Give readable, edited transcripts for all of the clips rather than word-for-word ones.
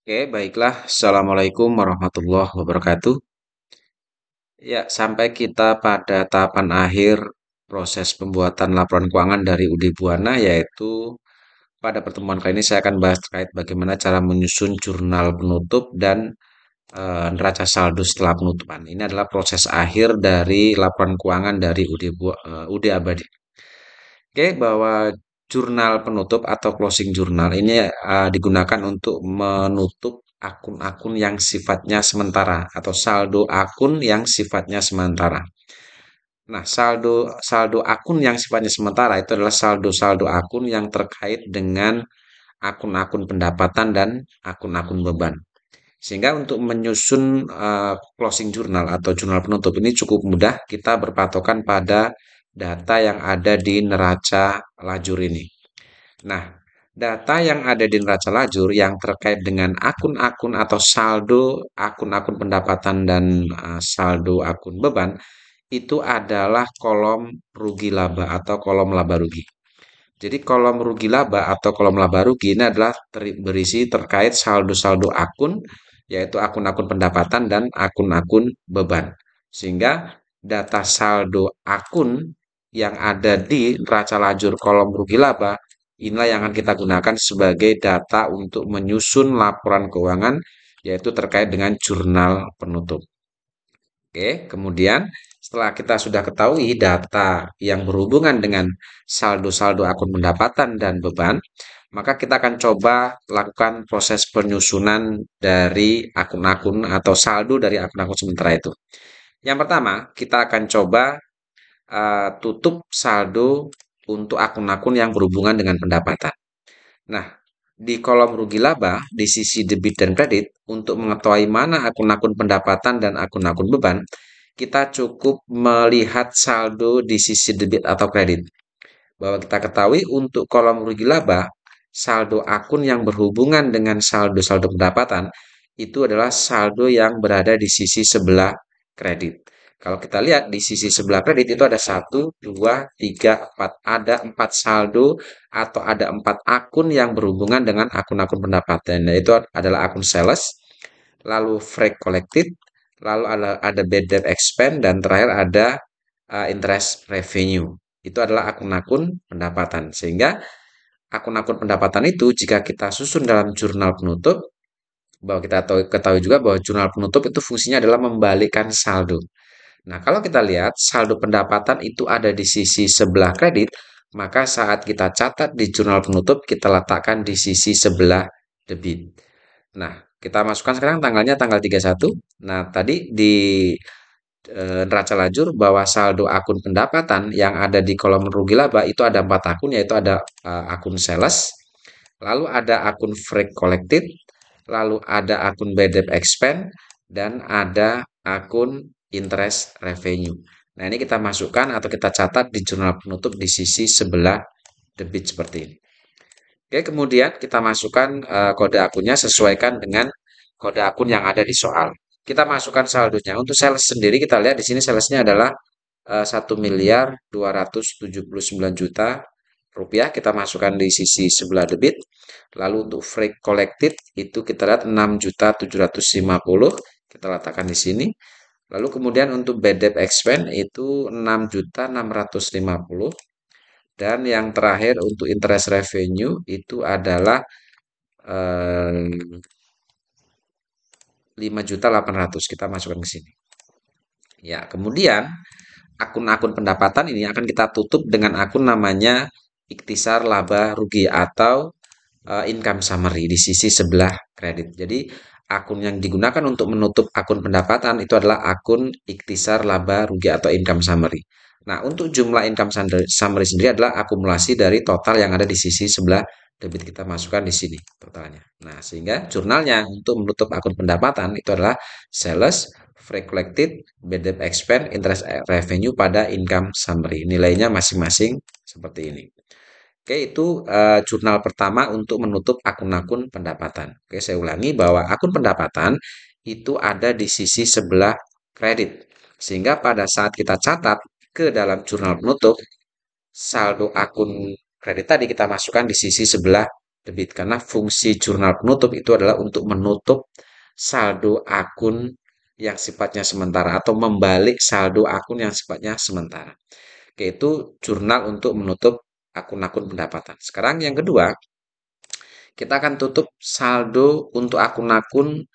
Oke, baiklah. Assalamualaikum warahmatullahi wabarakatuh. Ya, sampai kita pada tahapan akhir proses pembuatan laporan keuangan dari Udi Buana, yaitu pada pertemuan kali ini saya akan bahas terkait bagaimana cara menyusun jurnal penutup dan neraca saldo setelah penutupan. Ini adalah proses akhir dari laporan keuangan dari Udi Abadi. Oke, bahwa jurnal penutup atau closing journal ini digunakan untuk menutup akun-akun yang sifatnya sementara atau saldo akun yang sifatnya sementara. Nah, saldo saldo akun yang sifatnya sementara itu adalah saldo-saldo akun yang terkait dengan akun-akun pendapatan dan akun-akun beban. Sehingga untuk menyusun closing journal atau jurnal penutup ini cukup mudah, kita berpatokan pada data yang ada di neraca lajur ini. Nah, data yang ada di neraca lajur yang terkait dengan akun-akun atau saldo akun-akun pendapatan dan saldo akun beban itu adalah kolom rugi laba atau kolom laba rugi. Jadi kolom rugi laba atau kolom laba rugi ini adalah berisi terkait saldo-saldo akun, yaitu akun-akun pendapatan dan akun-akun beban. Sehingga data saldo akun yang ada di neraca lajur kolom rugi laba, inilah yang akan kita gunakan sebagai data untuk menyusun laporan keuangan, yaitu terkait dengan jurnal penutup. Oke, kemudian setelah kita sudah ketahui data yang berhubungan dengan saldo-saldo akun pendapatan dan beban, maka kita akan coba lakukan proses penyusunan dari akun-akun atau saldo dari akun-akun sementara itu. Yang pertama, kita akan coba tutup saldo untuk akun-akun yang berhubungan dengan pendapatan. Nah, di kolom rugi laba, di sisi debit dan kredit, untuk mengetahui mana akun-akun pendapatan dan akun-akun beban, kita cukup melihat saldo di sisi debit atau kredit. Bahwa kita ketahui untuk kolom rugi laba, saldo akun yang berhubungan dengan saldo-saldo pendapatan itu adalah saldo yang berada di sisi sebelah kredit. Kalau kita lihat di sisi sebelah kredit itu ada satu, dua, tiga, empat. Ada empat saldo atau ada empat akun yang berhubungan dengan akun-akun pendapatan. Yaitu adalah akun sales, lalu freight collected, lalu ada bad debt expense, dan terakhir ada interest revenue. Itu adalah akun-akun pendapatan. Sehingga akun-akun pendapatan itu jika kita susun dalam jurnal penutup, bahwa kita ketahui juga bahwa jurnal penutup itu fungsinya adalah membalikkan saldo. Nah, kalau kita lihat saldo pendapatan itu ada di sisi sebelah kredit, maka saat kita catat di jurnal penutup, kita letakkan di sisi sebelah debit. Nah, kita masukkan sekarang tanggalnya tanggal 31. Nah, tadi di neraca lajur bahwa saldo akun pendapatan yang ada di kolom rugi laba itu ada empat akun, yaitu ada akun sales, lalu ada akun freight collected, lalu ada akun bad debt expense, dan ada akun interest revenue. Nah, ini kita masukkan atau kita catat di jurnal penutup di sisi sebelah debit seperti ini. Oke, kemudian kita masukkan kode akunnya sesuaikan dengan kode akun yang ada di soal. Kita masukkan saldonya. Untuk sales sendiri kita lihat di sini salesnya adalah 1.279.000.000 rupiah. Kita masukkan di sisi sebelah debit. Lalu untuk freight collected itu kita lihat 6.750.000. Kita letakkan di sini. Lalu kemudian untuk bad debt expense itu 6.650.000. Dan yang terakhir untuk interest revenue itu adalah 5.800.000. Kita masukkan ke sini. Ya, kemudian akun-akun pendapatan ini akan kita tutup dengan akun namanya ikhtisar laba rugi atau income summary di sisi sebelah kredit. Jadi akun yang digunakan untuk menutup akun pendapatan itu adalah akun ikhtisar laba rugi atau income summary. Nah, untuk jumlah income summary sendiri adalah akumulasi dari total yang ada di sisi sebelah debit. Kita masukkan di sini totalnya. Nah, sehingga jurnalnya untuk menutup akun pendapatan itu adalah sales, free collected, bad debt expense, interest revenue pada income summary. Nilainya masing-masing seperti ini. Oke, itu jurnal pertama untuk menutup akun-akun pendapatan. Oke, saya ulangi bahwa akun pendapatan itu ada di sisi sebelah kredit. Sehingga pada saat kita catat ke dalam jurnal penutup, saldo akun kredit tadi kita masukkan di sisi sebelah debit karena fungsi jurnal penutup itu adalah untuk menutup saldo akun yang sifatnya sementara atau membalik saldo akun yang sifatnya sementara. Yaitu jurnal untuk menutup akun-akun pendapatan. Sekarang yang kedua, kita akan tutup saldo untuk akun-akun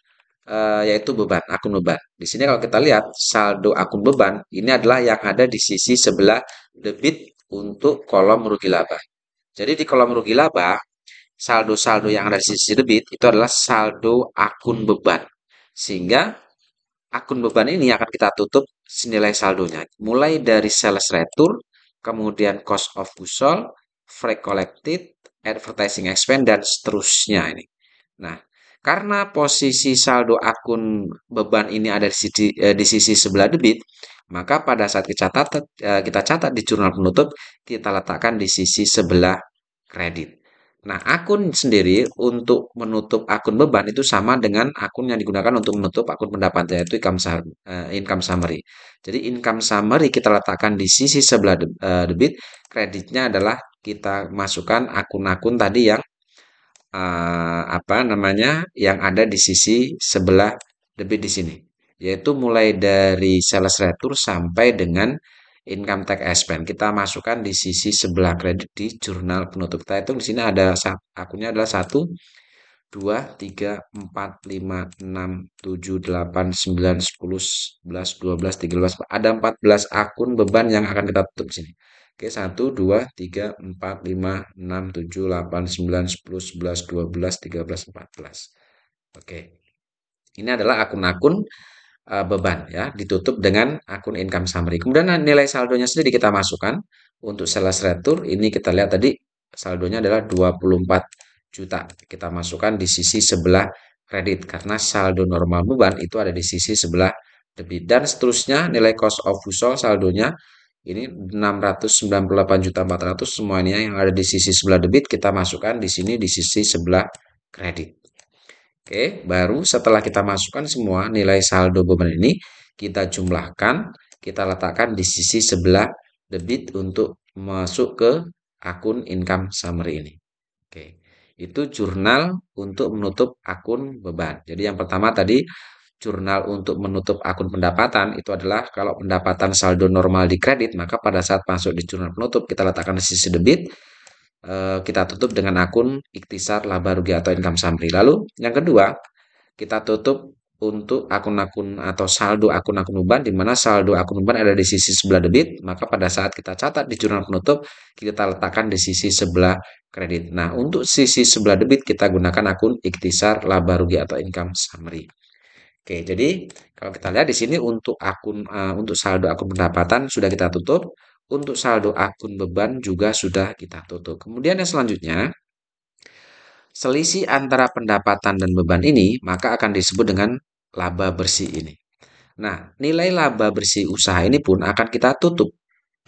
yaitu beban, akun beban. Di sini kalau kita lihat saldo akun beban ini adalah yang ada di sisi sebelah debit untuk kolom rugi laba. Jadi di kolom rugi laba, saldo-saldo yang ada di sisi debit itu adalah saldo akun beban. Sehingga akun beban ini akan kita tutup senilai saldonya. Mulai dari sales return, kemudian cost of goods sold, freight collected, advertising expense, dan seterusnya ini. Nah, karena posisi saldo akun beban ini ada di sisi sebelah debit, maka pada saat kita catat di jurnal penutup, kita letakkan di sisi sebelah kredit. Nah, akun sendiri untuk menutup akun beban itu sama dengan akun yang digunakan untuk menutup akun pendapatan, yaitu income summary. Jadi income summary kita letakkan di sisi sebelah debit, kreditnya adalah kita masukkan akun-akun tadi yang apa namanya, yang ada di sisi sebelah debit di sini. Yaitu mulai dari sales return sampai dengan income tax expense. Kita masukkan di sisi sebelah kredit di jurnal penutup. Kita hitung di sini ada akunnya adalah 1, 2, 3, 4, 5, 6, 7, 8, 9, 10, 11, 12, 13, ada 14 akun beban yang akan kita tutup di sini. Oke, 1, 2, 3, 4, 5, 6, 7, 8, 9, 10, 11, 12, 13, 14. Oke, ini adalah akun-akun beban ya, ditutup dengan akun income summary. Kemudian nilai saldonya sendiri kita masukkan. Untuk sales return ini kita lihat tadi saldonya adalah 24 juta. Kita masukkan di sisi sebelah kredit karena saldo normal beban itu ada di sisi sebelah debit. Dan seterusnya nilai cost of goods sold saldonya ini 698.400.000 semuanya yang ada di sisi sebelah debit kita masukkan di sini di sisi sebelah kredit. Oke, baru setelah kita masukkan semua nilai saldo beban ini, kita jumlahkan, kita letakkan di sisi sebelah debit untuk masuk ke akun income summary ini. Oke, itu jurnal untuk menutup akun beban. Jadi yang pertama tadi, jurnal untuk menutup akun pendapatan itu adalah kalau pendapatan saldo normal di kredit, maka pada saat masuk di jurnal penutup, kita letakkan di sisi debit, kita tutup dengan akun ikhtisar laba rugi atau income summary. Lalu yang kedua, kita tutup untuk akun-akun atau saldo akun-akun beban di mana saldo akun beban ada di sisi sebelah debit, maka pada saat kita catat di jurnal penutup kita letakkan di sisi sebelah kredit. Nah, untuk sisi sebelah debit kita gunakan akun ikhtisar laba rugi atau income summary. Oke, jadi kalau kita lihat di sini untuk untuk saldo akun pendapatan sudah kita tutup, untuk saldo akun beban juga sudah kita tutup. Kemudian yang selanjutnya, selisih antara pendapatan dan beban ini maka akan disebut dengan laba bersih ini. Nah, nilai laba bersih usaha ini pun akan kita tutup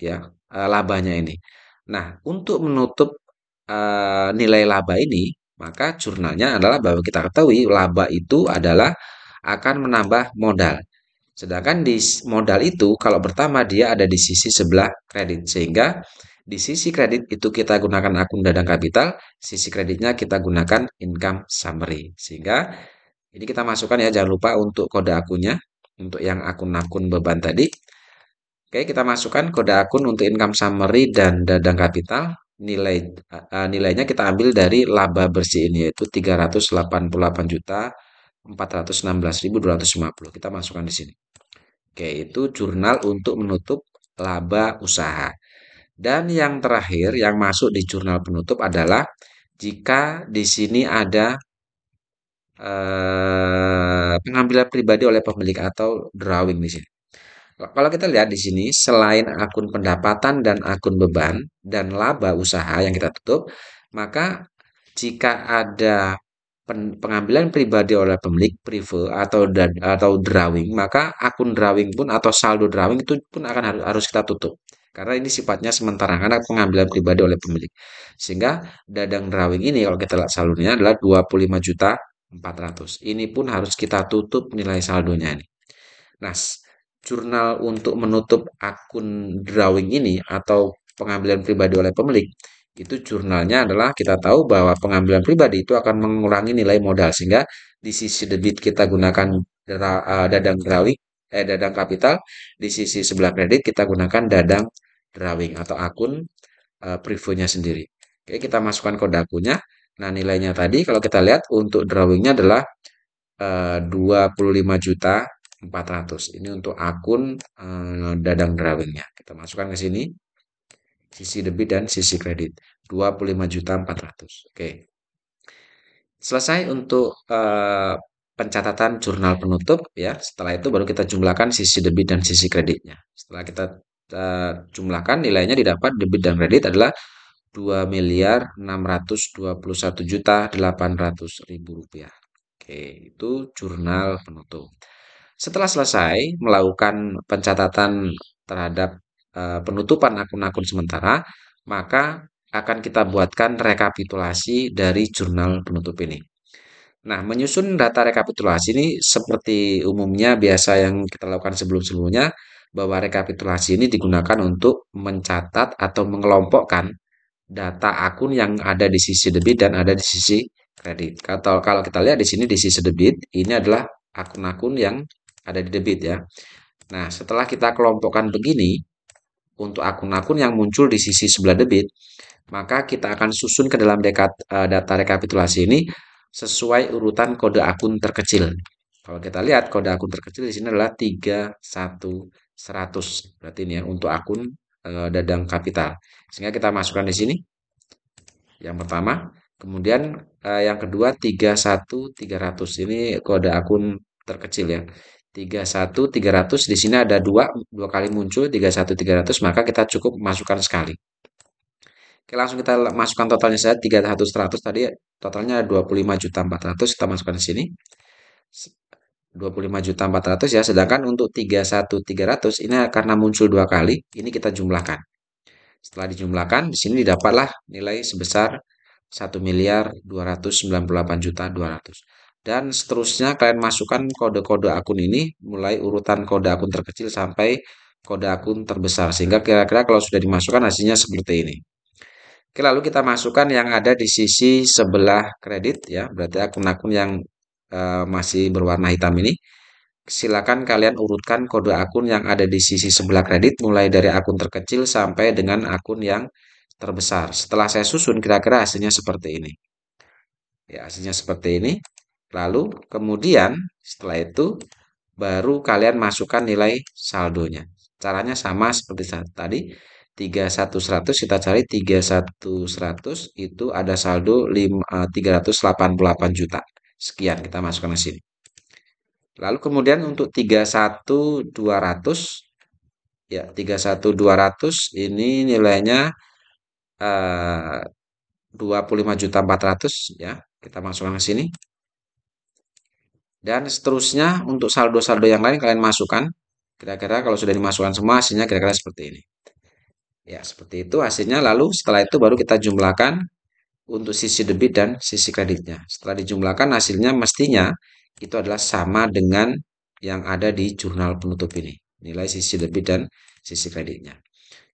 ya, labanya ini. Nah, untuk menutup nilai laba ini, maka jurnalnya adalah bahwa kita ketahui laba itu adalah akan menambah modal. Sedangkan di modal itu kalau pertama dia ada di sisi sebelah kredit sehingga di sisi kredit itu kita gunakan akun dadang kapital, sisi kreditnya kita gunakan income summary. Sehingga ini kita masukkan ya, jangan lupa untuk kode akunnya untuk yang akun-akun beban tadi. Oke, kita masukkan kode akun untuk income summary dan dadang kapital. Nilainya kita ambil dari laba bersih ini yaitu 388.416.250. Kita masukkan di sini. Oke, itu jurnal untuk menutup laba usaha. Dan yang terakhir yang masuk di jurnal penutup adalah jika di sini ada pengambilan pribadi oleh pemilik atau drawing di sini. Kalau kita lihat di sini, selain akun pendapatan dan akun beban dan laba usaha yang kita tutup, maka jika ada pengambilan pribadi oleh pemilik prive atau drawing, maka akun drawing pun atau saldo drawing itu pun akan harus kita tutup. Karena ini sifatnya sementara karena pengambilan pribadi oleh pemilik. Sehingga dadang drawing ini kalau kita lihat saldonya adalah 25.400. Ini pun harus kita tutup nilai saldonya ini. Nah, jurnal untuk menutup akun drawing ini atau pengambilan pribadi oleh pemilik Itu jurnalnya adalah kita tahu bahwa pengambilan pribadi itu akan mengurangi nilai modal sehingga di sisi debit kita gunakan dadang drawing dadang kapital, di sisi sebelah kredit kita gunakan dadang drawing atau akun previewnya sendiri. Oke, kita masukkan kode akunnya. Nah, nilainya tadi kalau kita lihat untuk drawingnya adalah 25.400.000. Ini untuk akun dadang drawingnya. Kita masukkan ke sini sisi debit dan sisi kredit 25.400.000. Oke. Selesai untuk pencatatan jurnal penutup ya. Setelah itu baru kita jumlahkan sisi debit dan sisi kreditnya. Setelah kita jumlahkan nilainya didapat debit dan kredit adalah 2.621.800.000 rupiah. Oke, itu jurnal penutup. Setelah selesai melakukan pencatatan terhadap penutupan akun-akun sementara, maka akan kita buatkan rekapitulasi dari jurnal penutup ini. Nah, menyusun data rekapitulasi ini seperti umumnya biasa yang kita lakukan sebelum-sebelumnya, bahwa rekapitulasi ini digunakan untuk mencatat atau mengelompokkan data akun yang ada di sisi debit dan ada di sisi kredit. Kalau kita lihat di sini di sisi debit, ini adalah akun-akun yang ada di debit ya. Nah, setelah kita kelompokkan begini, untuk akun-akun yang muncul di sisi sebelah debit, maka kita akan susun ke dalam data rekapitulasi ini sesuai urutan kode akun terkecil. Kalau kita lihat kode akun terkecil di sini adalah 31100. Berarti ini ya untuk akun dadang kapital. Sehingga kita masukkan di sini yang pertama, kemudian yang kedua 31300. Ini kode akun terkecil ya. 31300 di sini ada dua kali muncul 31300 maka kita cukup masukkan sekali. Oke, langsung kita masukkan totalnya saja 31100 tadi totalnya 25.400 kita masukkan di sini. 25.400 ya, sedangkan untuk 31300 ini karena muncul dua kali, ini kita jumlahkan. Setelah dijumlahkan, di sini didapatlah nilai sebesar 1.298.200.000. Dan seterusnya kalian masukkan kode-kode akun ini, mulai urutan kode akun terkecil sampai kode akun terbesar. Sehingga kira-kira kalau sudah dimasukkan hasilnya seperti ini. Oke, lalu kita masukkan yang ada di sisi sebelah kredit ya, berarti akun-akun yang masih berwarna hitam ini. Silakan kalian urutkan kode akun yang ada di sisi sebelah kredit mulai dari akun terkecil sampai dengan akun yang terbesar. Setelah saya susun kira-kira hasilnya seperti ini. Ya, hasilnya seperti ini. Lalu kemudian setelah itu baru kalian masukkan nilai saldonya. Caranya sama seperti tadi. 31.100 kita cari 31.100 itu ada saldo 388 juta. Sekian kita masukkan ke sini. Lalu kemudian untuk 31.200 ya 31.200 ini nilainya 25.400 ya. Kita masukkan ke sini. Dan seterusnya untuk saldo-saldo yang lain kalian masukkan. Kira-kira kalau sudah dimasukkan semua hasilnya kira-kira seperti ini. Ya, seperti itu hasilnya. Lalu setelah itu baru kita jumlahkan untuk sisi debit dan sisi kreditnya. Setelah dijumlahkan hasilnya mestinya itu adalah sama dengan yang ada di jurnal penutup ini. Nilai sisi debit dan sisi kreditnya.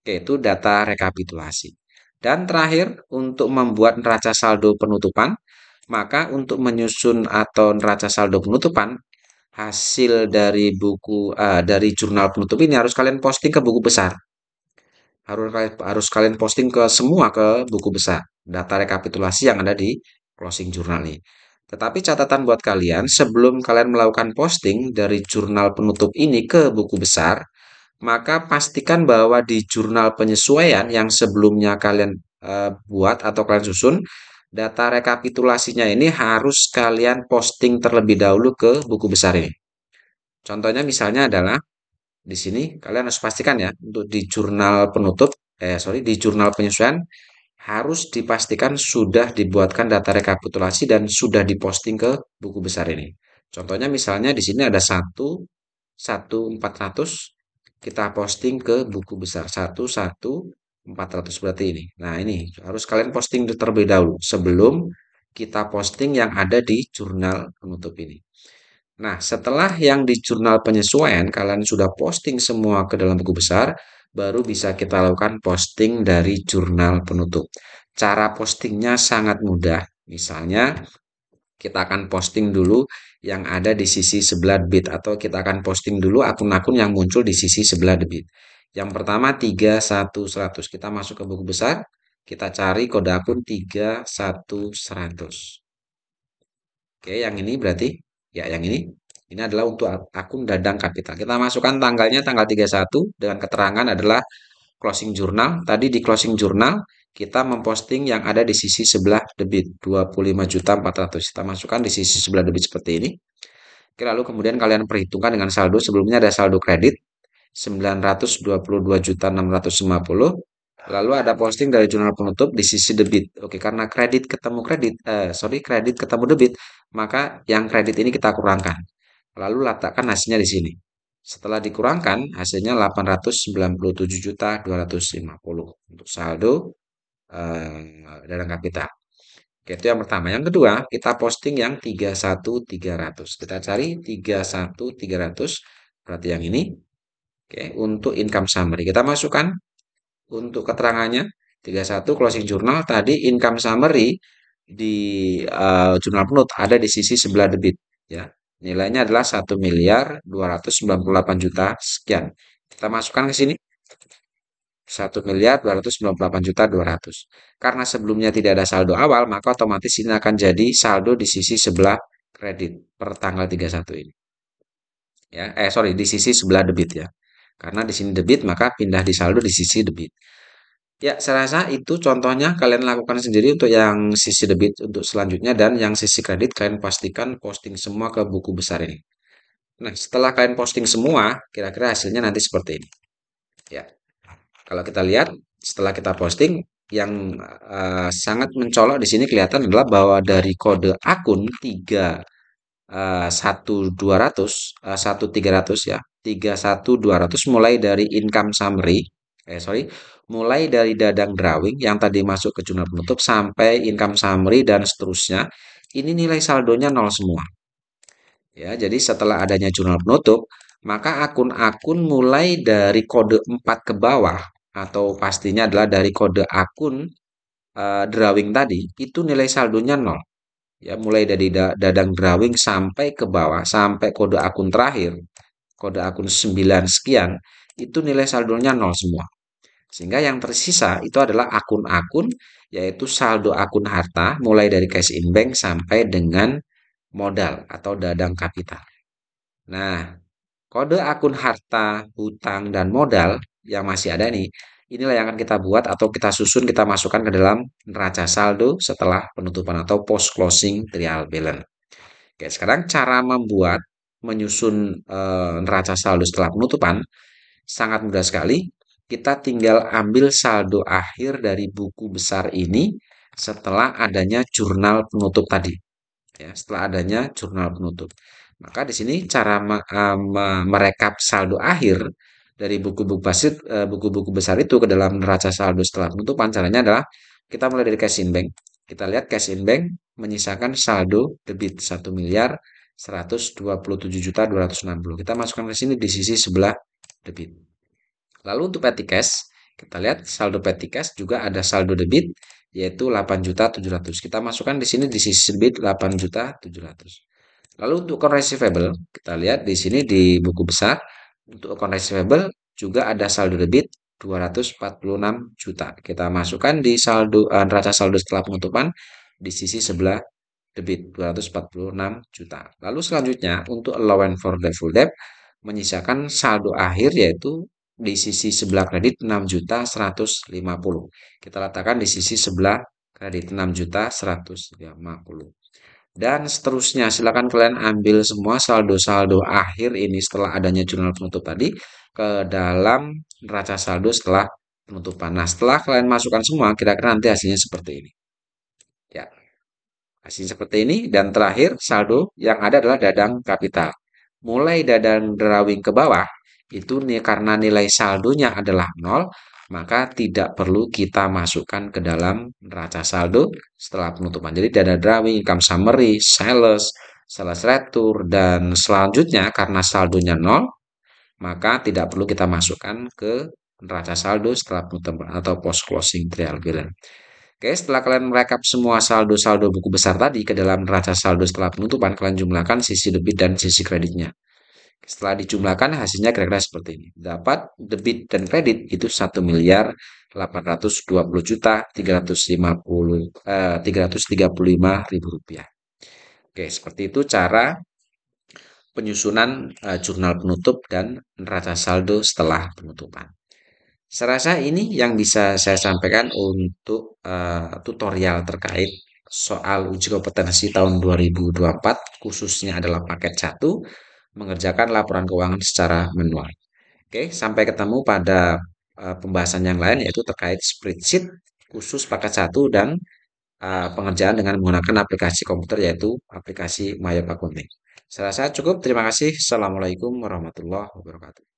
Oke, itu data rekapitulasi. Dan terakhir, untuk membuat neraca saldo penutupan, maka untuk menyusun atau neraca saldo penutupan, hasil dari dari jurnal penutup ini harus kalian posting ke buku besar. Harus kalian posting ke semua ke buku besar data rekapitulasi yang ada di closing jurnal ini. Tetapi catatan buat kalian, sebelum kalian melakukan posting dari jurnal penutup ini ke buku besar, maka pastikan bahwa di jurnal penyesuaian yang sebelumnya kalian buat atau kalian susun, data rekapitulasinya ini harus kalian posting terlebih dahulu ke buku besar ini. Contohnya misalnya adalah di sini kalian harus pastikan ya untuk di jurnal penutup di jurnal penyesuaian harus dipastikan sudah dibuatkan data rekapitulasi dan sudah diposting ke buku besar ini. Contohnya misalnya di sini ada 1.400 kita posting ke buku besar 1.400 berarti ini. Nah, ini harus kalian posting terlebih dahulu sebelum kita posting yang ada di jurnal penutup ini. Nah, setelah yang di jurnal penyesuaian kalian sudah posting semua ke dalam buku besar, baru bisa kita lakukan posting dari jurnal penutup. Cara postingnya sangat mudah. Misalnya, kita akan posting dulu yang ada di sisi sebelah debit atau kita akan posting dulu akun-akun yang muncul di sisi sebelah debit. Yang pertama 3100. Kita masuk ke buku besar, kita cari kode akun 3100. Oke, yang ini berarti ya yang ini adalah untuk akun Dadang Kapital. Kita masukkan tanggalnya tanggal 31 dengan keterangan adalah closing jurnal. Tadi di closing jurnal kita memposting yang ada di sisi sebelah debit 25.400. Kita masukkan di sisi sebelah debit seperti ini. Oke, lalu kemudian kalian perhitungkan dengan saldo. Sebelumnya ada saldo kredit 922.650. Lalu ada posting dari jurnal penutup di sisi debit. Oke, karena kredit ketemu debit, maka yang kredit ini kita kurangkan. Lalu letakkan hasilnya di sini. Setelah dikurangkan, hasilnya 897.250 untuk saldo dalam kapital. Oke, itu yang pertama. Yang kedua, kita posting yang 31.300. Kita cari 31.300, berarti yang ini. Oke, untuk income summary. Kita masukkan untuk keterangannya 31 closing journal. Tadi income summary di jurnal penutup ada di sisi sebelah debit. Ya, nilainya adalah 1.298.000.000 sekian. Kita masukkan ke sini. 1.298.200.000. Karena sebelumnya tidak ada saldo awal, maka otomatis ini akan jadi saldo di sisi sebelah kredit per tanggal 31 ini. Ya, sorry, di sisi sebelah debit ya. Karena di sini debit, maka pindah di saldo di sisi debit. Ya, saya rasa itu contohnya kalian lakukan sendiri untuk yang sisi debit untuk selanjutnya dan yang sisi kredit kalian pastikan posting semua ke buku besar ini. Nah, setelah kalian posting semua, kira-kira hasilnya nanti seperti ini. Ya. Kalau kita lihat setelah kita posting yang sangat mencolok di sini kelihatan adalah bahwa dari kode akun 1.300 ya 3.1.200 mulai dari income summary mulai dari dadang drawing yang tadi masuk ke jurnal penutup sampai income summary dan seterusnya ini nilai saldonya nol semua ya. Jadi setelah adanya jurnal penutup maka akun-akun mulai dari kode 4 ke bawah atau pastinya adalah dari kode akun drawing tadi itu nilai saldonya nol. Ya, mulai dari dadang drawing sampai ke bawah sampai kode akun terakhir, kode akun 9 sekian, itu nilai saldonya nol semua. Sehingga yang tersisa itu adalah akun-akun yaitu saldo akun harta mulai dari cash in bank sampai dengan modal atau dadang kapital. Nah, kode akun harta, hutang, dan modal yang masih ada nih, inilah yang akan kita buat atau kita susun, kita masukkan ke dalam neraca saldo setelah penutupan atau post closing trial balance. Oke, sekarang cara membuat, menyusun neraca saldo setelah penutupan sangat mudah sekali. Kita tinggal ambil saldo akhir dari buku besar ini setelah adanya jurnal penutup tadi ya setelah adanya jurnal penutup. Maka di sini cara merekap saldo akhir dari buku-buku besar itu ke dalam neraca saldo setelah penutupan caranya adalah kita mulai dari cash in bank. Kita lihat cash in bank menyisakan saldo debit 1.127.260. Kita masukkan ke sini di sisi sebelah debit. Lalu untuk petty cash, kita lihat saldo petty cash juga ada saldo debit yaitu 8.700. Kita masukkan di sini di sisi debit 8.700. Lalu untuk account receivable, kita lihat di sini di buku besar untuk account receivable juga ada saldo debit 246 juta. Kita masukkan di saldo neraca saldo setelah penutupan di sisi sebelah debit 246 juta. Lalu selanjutnya untuk allowance for debt menyisakan saldo akhir yaitu di sisi sebelah kredit 6.150. Kita letakkan di sisi sebelah kredit 6.150. Dan seterusnya, silakan kalian ambil semua saldo-saldo akhir ini setelah adanya jurnal penutup tadi ke dalam neraca saldo setelah penutupan. Nah, setelah kalian masukkan semua, kira-kira nanti hasilnya seperti ini. Ya, hasilnya seperti ini. Dan terakhir, saldo yang ada adalah dadang kapital. Mulai dadang drawing ke bawah, itu nih karena nilai saldonya adalah nol, maka tidak perlu kita masukkan ke dalam neraca saldo setelah penutupan. Jadi data drawing, income summary, sales retur, dan selanjutnya karena saldonya nol, maka tidak perlu kita masukkan ke neraca saldo setelah penutupan atau post closing trial balance. Oke, setelah kalian merekap semua saldo-saldo buku besar tadi ke dalam neraca saldo setelah penutupan, kalian jumlahkan sisi debit dan sisi kreditnya. Setelah dijumlahkan hasilnya kira-kira seperti ini. Dapat debit dan kredit itu 1.820.335.335 ribu rupiah. Oke, seperti itu cara penyusunan jurnal penutup dan neraca saldo setelah penutupan. Saya rasa ini yang bisa saya sampaikan untuk tutorial terkait soal uji kompetensi tahun 2024, khususnya adalah paket 1, mengerjakan laporan keuangan secara manual. Oke, sampai ketemu pada pembahasan yang lain yaitu terkait spreadsheet khusus paket 1 dan pengerjaan dengan menggunakan aplikasi komputer yaitu aplikasi Mayop Accounting. Saya rasa cukup. Terima kasih. Assalamualaikum warahmatullahi wabarakatuh.